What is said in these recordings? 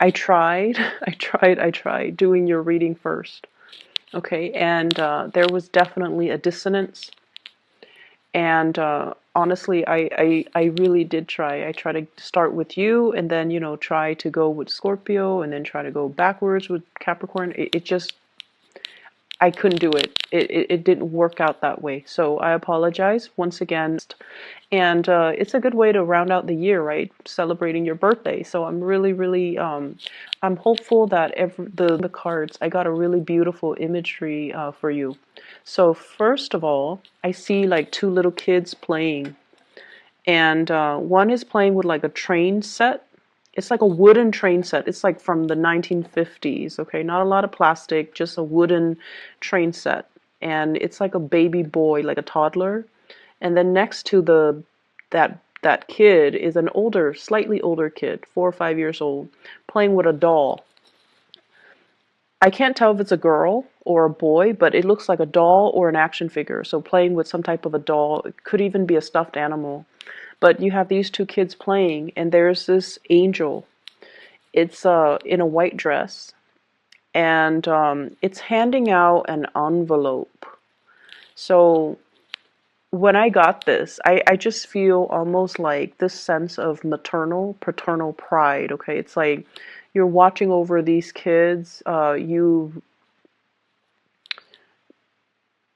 I tried, I tried doing your reading first. Okay, and there was definitely a dissonance. And honestly, I really did try. I tried to start with you and then, try to go with Scorpio and then try to go backwards with Capricorn. It just, I couldn't do it. It didn't work out that way. So I apologize once again. And it's a good way to round out the year, right? Celebrating your birthday. So I'm really, really, I'm hopeful that the cards, I got a really beautiful imagery for you. So first of all, I see like two little kids playing. And one is playing with like a train set. It's like a wooden train set. It's like from the 1950s, okay? Not a lot of plastic, just a wooden train set. And it's like a baby boy, like a toddler. And then next to that kid is an older, slightly older kid, 4 or 5 years old, playing with a doll. I can't tell if it's a girl or a boy, but it looks like a doll or an action figure. So playing with some type of a doll. It could even be a stuffed animal. But you have these two kids playing, and there's this angel. It's in a white dress, and it's handing out an envelope. So when I got this, I just feel almost like this sense of maternal, paternal pride. Okay, it's like you're watching over these kids.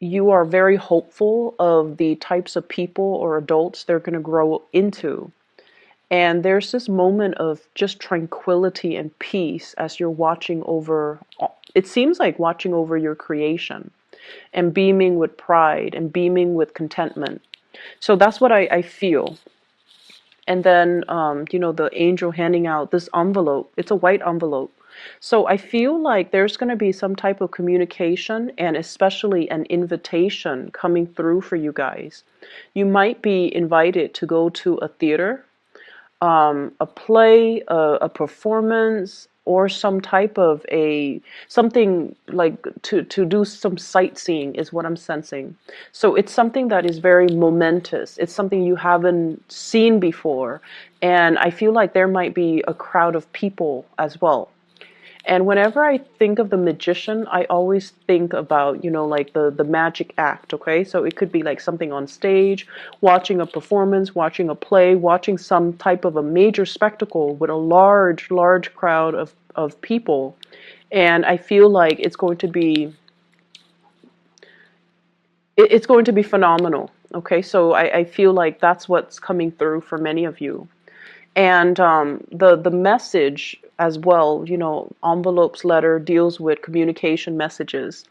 You are very hopeful of the types of people or adults they're going to grow into. And there's this moment of just tranquility and peace as you're watching over, it seems like watching over your creation and beaming with pride and beaming with contentment. So that's what I feel. And then, the angel handing out this envelope. It's a white envelope. So I feel like there's going to be some type of communication and especially an invitation coming through for you guys. You might be invited to go to a theater, a play, a performance, or some type of something like to do some sightseeing is what I'm sensing. So it's something that is very momentous. It's something you haven't seen before, and I feel like there might be a crowd of people as well. And whenever I think of the magician, I always think about, like the magic act, okay? So it could be like something on stage, watching a performance, watching a play, watching some type of a major spectacle with a large, large crowd of people. And I feel like it's going to be phenomenal, okay? So I feel like that's what's coming through for many of you. And the message as well, envelopes letter deals with communication messages.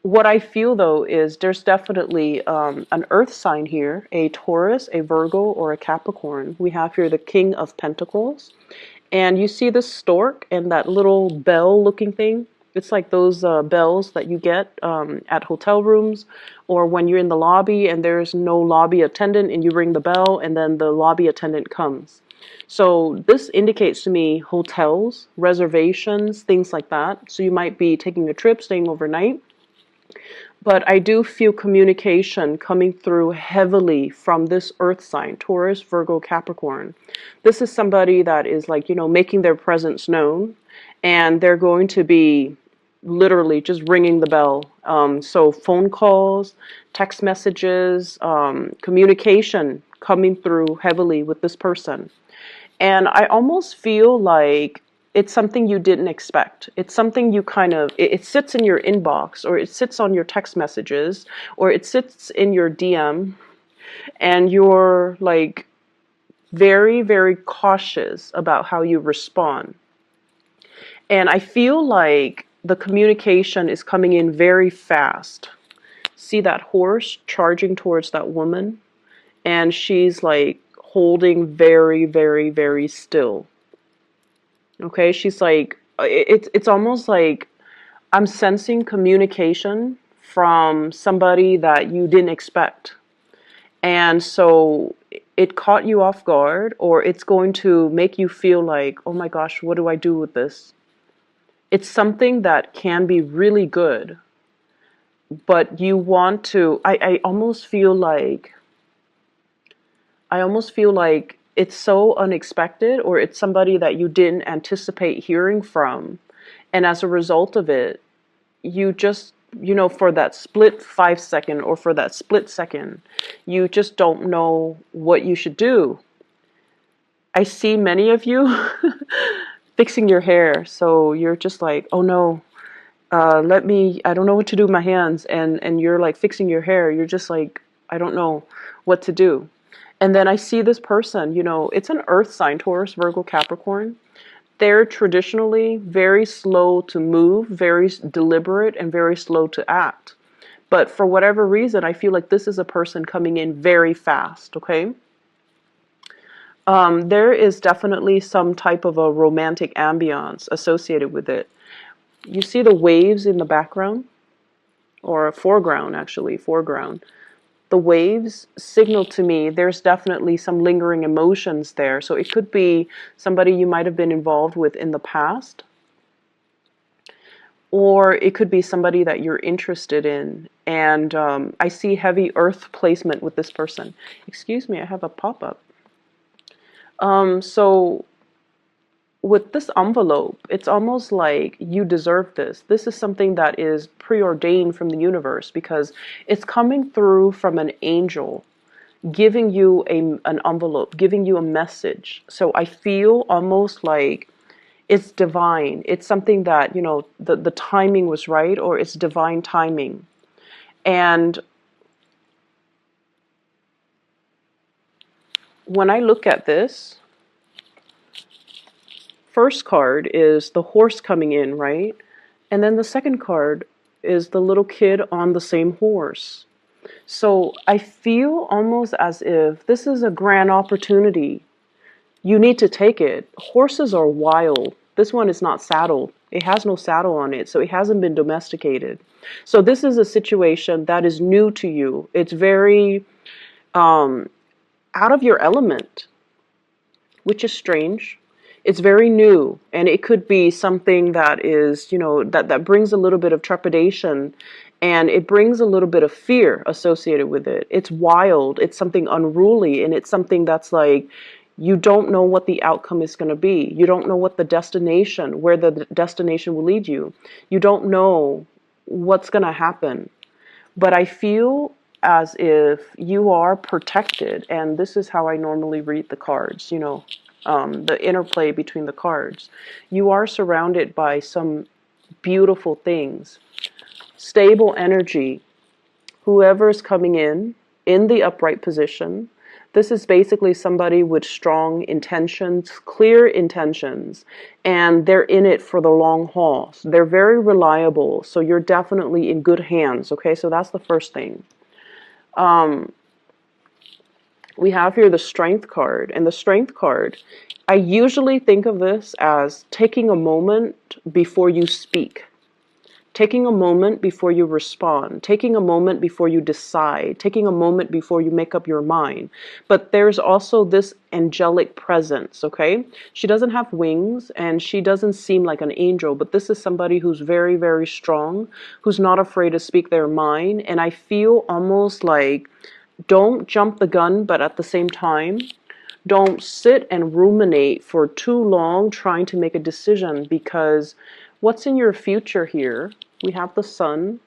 What I feel though is there's definitely an earth sign here, a Taurus, a Virgo, or a Capricorn. We have here the King of Pentacles. And you see this stork and that little bell looking thing. It's like those bells that you get at hotel rooms or when you're in the lobby and there's no lobby attendant and you ring the bell and then the lobby attendant comes. So this indicates to me hotels, reservations, things like that. So you might be taking a trip, staying overnight. But I do feel communication coming through heavily from this earth sign, Taurus, Virgo, Capricorn. This is somebody that is like, making their presence known. And they're going to be literally just ringing the bell. So phone calls, text messages, communication coming through heavily with this person. And I almost feel like it's something you didn't expect. It's something you it sits in your inbox or it sits on your text messages or it sits in your DM and you're like very, very cautious about how you respond. And I feel like the communication is coming in very fast. See that horse charging towards that woman? And she's like holding very, very, very still. Okay, she's like, it's almost like I'm sensing communication from somebody that you didn't expect. And so it caught you off guard, or it's going to make you feel like, oh my gosh, what do I do with this? It's something that can be really good, but you want to, I almost feel like it's so unexpected, or it's somebody that you didn't anticipate hearing from. And as a result of it, you just, for that split 5 second, or for that split second, you just don't know what you should do. I see many of you fixing your hair. So you're just like, oh no, I don't know what to do with my hands. And you're like fixing your hair. You're just like, I don't know what to do. And then I see this person, it's an earth sign, Taurus, Virgo, Capricorn. They're traditionally very slow to move, very deliberate, and very slow to act. But for whatever reason, I feel like this is a person coming in very fast, okay? There is definitely some type of a romantic ambiance associated with it. You see the waves in the background, or foreground, actually, foreground. The waves signal to me there's definitely some lingering emotions there. So it could be somebody you might have been involved with in the past, or it could be somebody that you're interested in. And I see heavy earth placement with this person. Excuse me, I have a pop-up. So with this envelope, it's almost like you deserve this. This is something that is preordained from the universe, because it's coming through from an angel giving you an envelope, giving you a message. So I feel almost like it's divine. It's something that, the timing was right, or it's divine timing. And when I look at this, first card is the horse coming in, right? And then the second card is the little kid on the same horse. So I feel almost as if this is a grand opportunity. You need to take it. Horses are wild. This one is not saddled. It has no saddle on it, so it hasn't been domesticated. So this is a situation that is new to you. It's very out of your element, which is strange. It's very new, and it could be something that is, that brings a little bit of trepidation, and it brings a little bit of fear associated with it. It's wild, it's something unruly, and it's something that's like, you don't know what the outcome is going to be. You don't know what the destination, where the destination will lead you. You don't know what's going to happen. But I feel as if you are protected, and this is how I normally read the cards, the interplay between the cards. You are surrounded by some beautiful things, stable energy. Whoever is coming in the upright position, this is basically somebody with strong intentions, clear intentions, and they're in it for the long haul. So they're very reliable, so you're definitely in good hands, okay? So that's the first thing. We have here the Strength card, and the Strength card, I usually think of this as taking a moment before you speak, taking a moment before you respond, taking a moment before you decide, taking a moment before you make up your mind. But there's also this angelic presence, okay? She doesn't have wings, and she doesn't seem like an angel, but this is somebody who's very, very strong, who's not afraid to speak their mind. And I feel almost like, don't jump the gun, but at the same time, don't sit and ruminate for too long trying to make a decision, because what's in your future here? We have the Sun,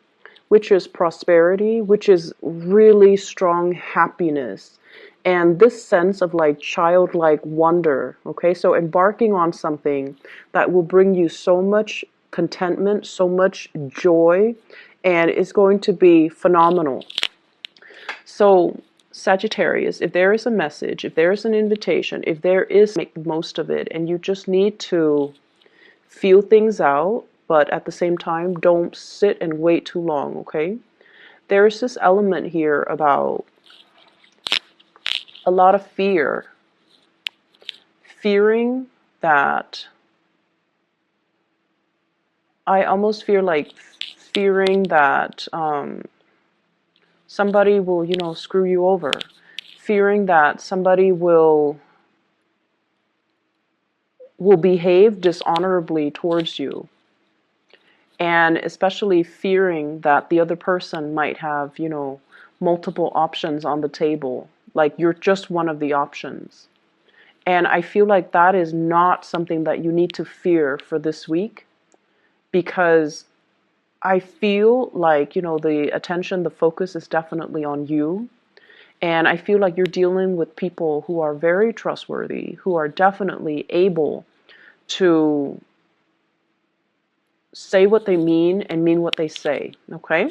which is prosperity, which is really strong happiness, and this sense of like childlike wonder, okay? So embarking on something that will bring you so much contentment, so much joy, and it's going to be phenomenal. So Sagittarius, if there is a message, if there is an invitation, if there is, make the most of it, and you just need to feel things out, but at the same time, don't sit and wait too long, okay? There's this element here about a lot of fear. Fearing that, I almost feel like fearing that somebody will, screw you over. Fearing that somebody will behave dishonorably towards you. And especially fearing that the other person might have, multiple options on the table. Like you're just one of the options. And I feel like that is not something that you need to fear for this week, because I feel like, the attention, the focus is definitely on you. And I feel like you're dealing with people who are very trustworthy, who are definitely able to say what they mean and mean what they say, okay?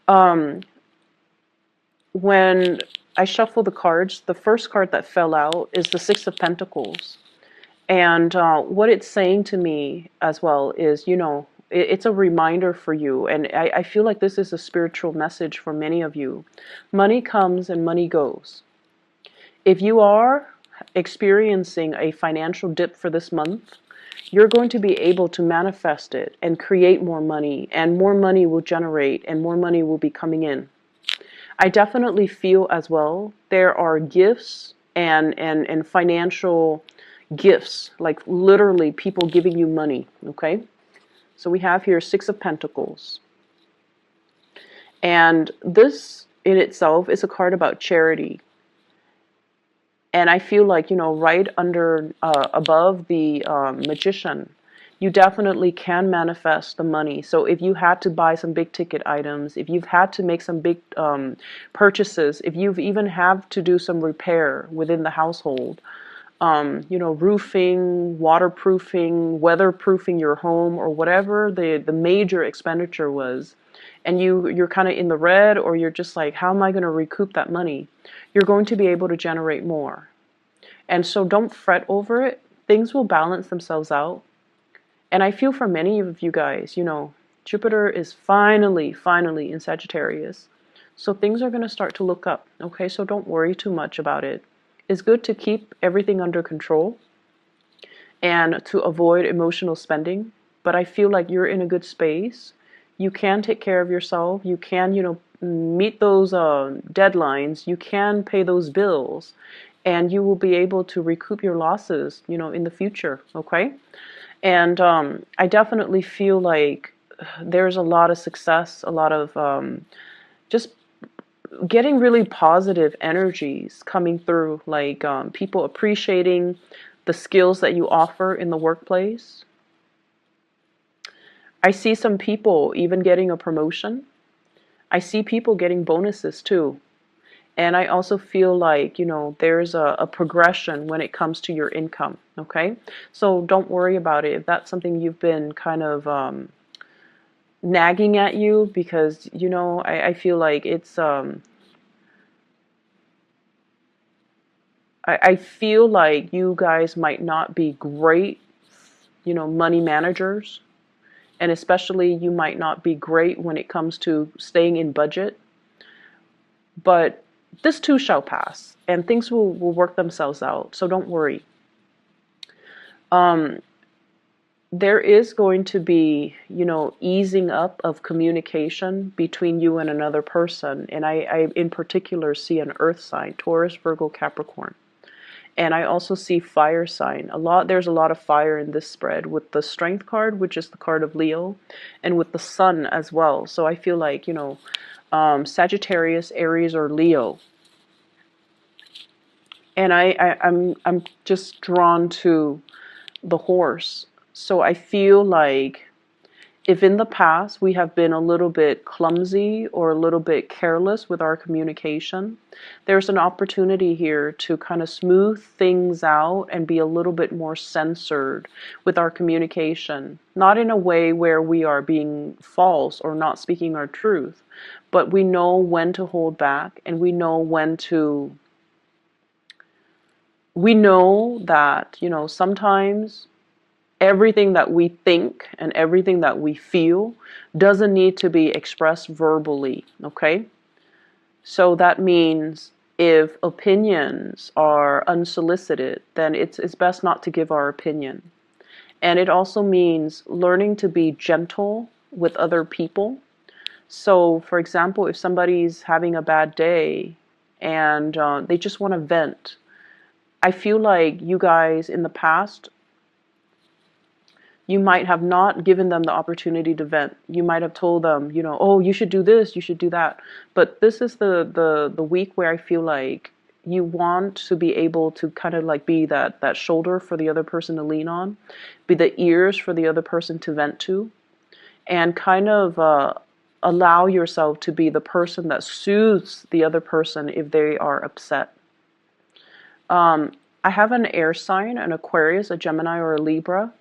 Um, when I shuffle the cards, the first card that fell out is the Six of Pentacles. And what it's saying to me as well is, it's a reminder for you. And I feel like this is a spiritual message for many of you. Money comes and money goes. If you are experiencing a financial dip for this month, you're going to be able to manifest it and create more money, and more money will generate and more money will be coming in. I definitely feel as well there are gifts and financial gifts, like literally people giving you money, okay? So we have here Six of Pentacles. And this in itself is a card about charity. And I feel like, right under, above the Magician, you definitely can manifest the money. So if you had to buy some big ticket items, if you've had to make some big purchases, if you've even have to do some repair within the household, roofing, waterproofing, weatherproofing your home, or whatever the major expenditure was, and you're kind of in the red, or you're just like, how am I going to recoup that money? You're going to be able to generate more. And so don't fret over it. Things will balance themselves out. And I feel for many of you guys, Jupiter is finally in Sagittarius. So things are going to start to look up. Okay, so don't worry too much about it. It's good to keep everything under control and to avoid emotional spending. But I feel like you're in a good space. You can take care of yourself. You can, meet those deadlines. You can pay those bills. And you will be able to recoup your losses, in the future, okay? And I definitely feel like there's a lot of success, a lot of just getting really positive energies coming through, like people appreciating the skills that you offer in the workplace. I see some people even getting a promotion. I see people getting bonuses too. And I also feel like, there's a progression when it comes to your income, okay? So don't worry about it. If that's something you've been kind of nagging at you, because, I feel like it's, I feel like you guys might not be great, money managers. And especially you might not be great when it comes to staying in budget. But this too shall pass, and things will work themselves out, so don't worry. There is going to be, easing up of communication between you and another person, and I in particular see an earth sign, Taurus, Virgo, Capricorn. And I also see fire sign. There's a lot of fire in this spread, with the Strength card, which is the card of Leo, and with the Sun as well. So I feel like, Sagittarius, Aries, or Leo. And I'm just drawn to the horse. So I feel like if in the past we have been a little bit clumsy or a little bit careless with our communication, there's an opportunity here to kind of smooth things out and be a little bit more censored with our communication. Not in a way where we are being false or not speaking our truth, but we know when to hold back, and we know that, sometimes everything that we think and everything that we feel doesn't need to be expressed verbally, okay? So that means if opinions are unsolicited, then it's best not to give our opinion. And it also means learning to be gentle with other people. So, for example, if somebody's having a bad day and they just want to vent, I feel like you guys in the past, you might have not given them the opportunity to vent. You might have told them, oh, you should do this, you should do that. But this is the week where I feel like you want to be able to kind of like be that shoulder for the other person to lean on, be the ears for the other person to vent to, and kind of allow yourself to be the person that soothes the other person if they are upset. I have an air sign, an Aquarius, a Gemini, or a Libra,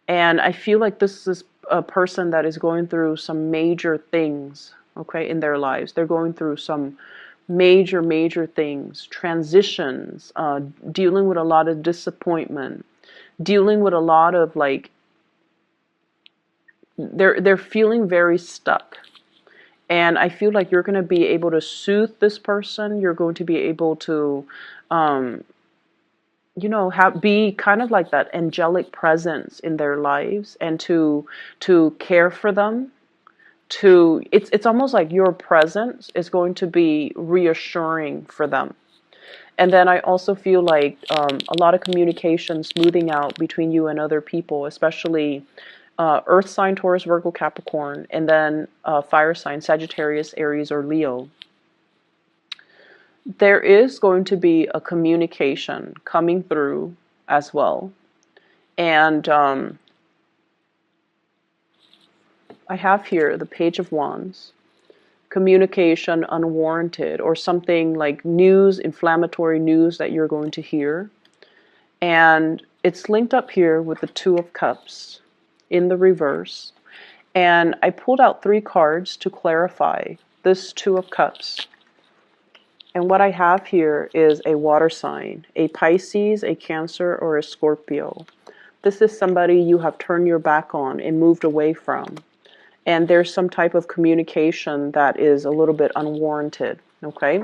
and I feel like this is a person that is going through some major things, okay, in their lives. They're going through some major things, transitions, dealing with a lot of disappointment, dealing with a lot of like, they're feeling very stuck. And I feel like you're going to be able to soothe this person. You're going to be able to, be kind of like that angelic presence in their lives, and to care for them. It's almost like your presence is going to be reassuring for them. And then I also feel like a lot of communication smoothing out between you and other people, especially Earth sign, Taurus, Virgo, Capricorn, and then fire sign, Sagittarius, Aries, or Leo. There is going to be a communication coming through as well. And I have here the Page of Wands. Communication unwarranted, or something like news, inflammatory news that you're going to hear. And it's linked up here with the Two of Cups in the reverse. And I pulled out 3 cards to clarify this Two of Cups. And what I have here is a water sign, a Pisces, a Cancer, or a Scorpio. This is somebody you have turned your back on and moved away from. And there's some type of communication that is a little bit unwarranted, okay?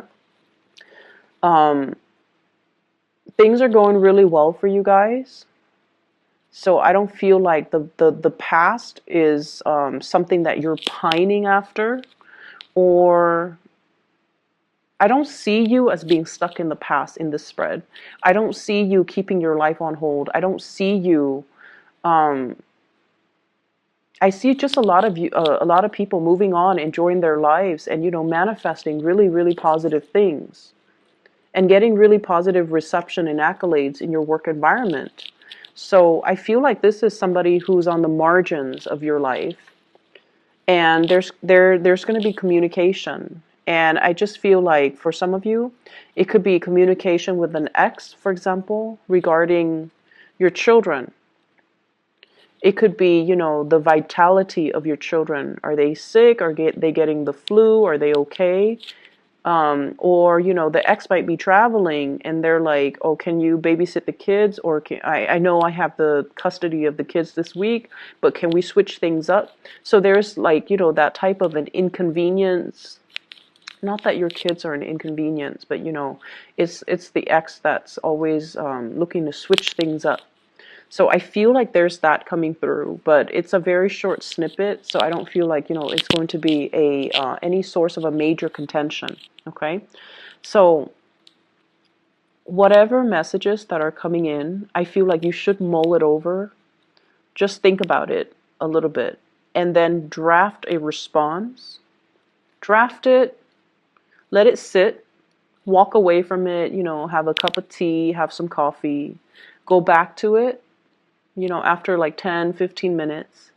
Things are going really well for you guys. So I don't feel like the past is something that you're pining after, or I don't see you as being stuck in the past in this spread. I don't see you keeping your life on hold. I don't see you. I see just a lot of people moving on, enjoying their lives, and manifesting really positive things, and getting really positive reception and accolades in your work environment. So I feel like this is somebody who's on the margins of your life, and there's going to be communication. And I just feel like for some of you, it could be communication with an ex, for example, regarding your children. It could be, the vitality of your children. Are they sick? Are they getting the flu? Are they okay? Or, the ex might be traveling and they're like, oh, can you babysit the kids? Or I know I have the custody of the kids this week, but can we switch things up? So there's like, that type of an inconvenience. Not that your kids are an inconvenience, but, it's the ex that's always looking to switch things up. So I feel like there's that coming through, but it's a very short snippet, so I don't feel like, it's going to be any source of a major contention, okay? So whatever messages that are coming in, I feel like you should mull it over. Just think about it a little bit, and then draft a response. Draft it, let it sit, walk away from it, have a cup of tea, have some coffee, go back to it, after like 10, 15 minutes.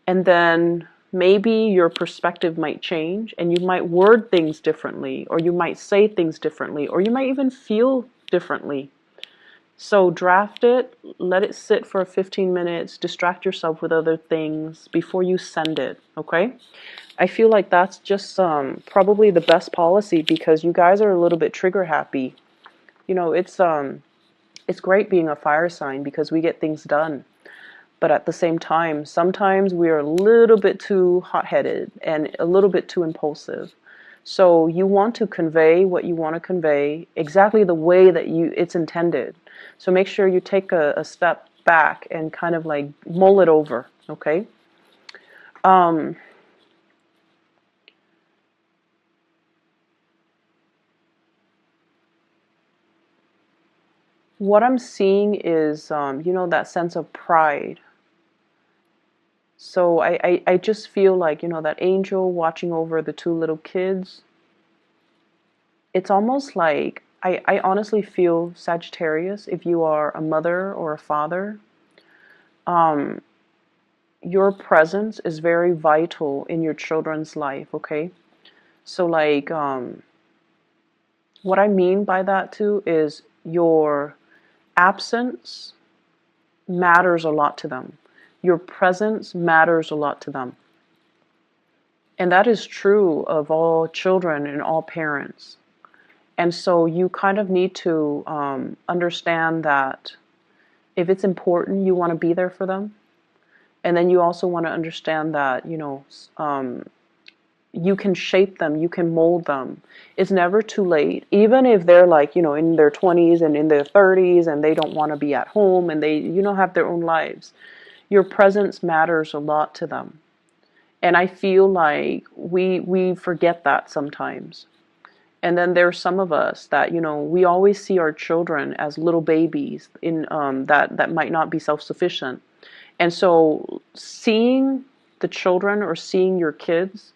And then maybe your perspective might change and you might word things differently, or you might say things differently, or you might even feel differently. So draft it, let it sit for 15 minutes, distract yourself with other things before you send it, okay? I feel like that's just probably the best policy, because you guys are a little bit trigger happy. It's great being a fire sign because we get things done. But at the same time, sometimes we are a little bit too hot-headed and a little bit too impulsive. So you want to convey what you want to convey exactly the way that it's intended. So make sure you take a step back and kind of like mull it over, okay? What I'm seeing is, that sense of pride. So I just feel like, that angel watching over the 2 little kids. it's almost like I honestly feel, Sagittarius, if you are a mother or a father, um, your presence is very vital in your children's life, okay? So like what I mean by that too is your absence matters a lot to them. Your presence matters a lot to them. And that is true of all children and all parents. And so you kind of need to understand that if it's important, you want to be there for them. And then you also want to understand that, you can shape them, you can mold them. It's never too late. Even if they're like, in their 20s and in their 30s and they don't want to be at home and they, have their own lives. Your presence matters a lot to them. And I feel like we forget that sometimes. And then there's some of us that, we always see our children as little babies in that might not be self-sufficient. And so seeing the children or seeing your kids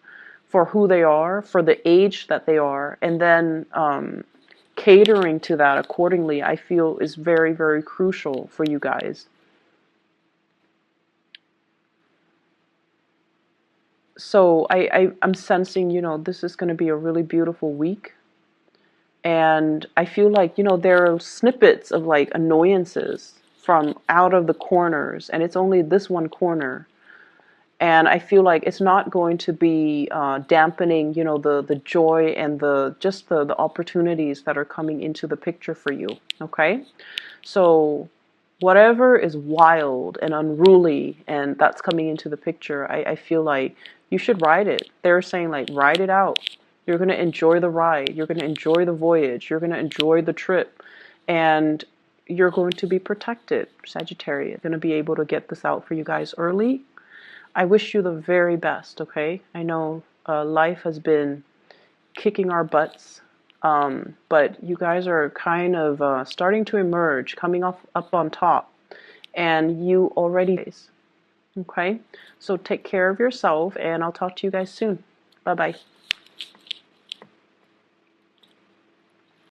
for who they are, for the age that they are, and then catering to that accordingly, I feel is very, very crucial for you guys. So I'm sensing, this is going to be a really beautiful week. And I feel like, there are snippets of like annoyances from out of the corners, and it's only this one corner. And I feel like it's not going to be dampening, the joy and the opportunities that are coming into the picture for you. Okay, so whatever is wild and unruly and that's coming into the picture, I feel like you should ride it. They're saying like ride it out. You're going to enjoy the ride. You're going to enjoy the voyage. You're going to enjoy the trip, and you're going to be protected, Sagittarius. Going to be able to get this out for you guys early. I wish you the very best, okay? I know life has been kicking our butts, but you guys are kind of starting to emerge, coming up on top, and you already, okay? So take care of yourself, and I'll talk to you guys soon. Bye-bye.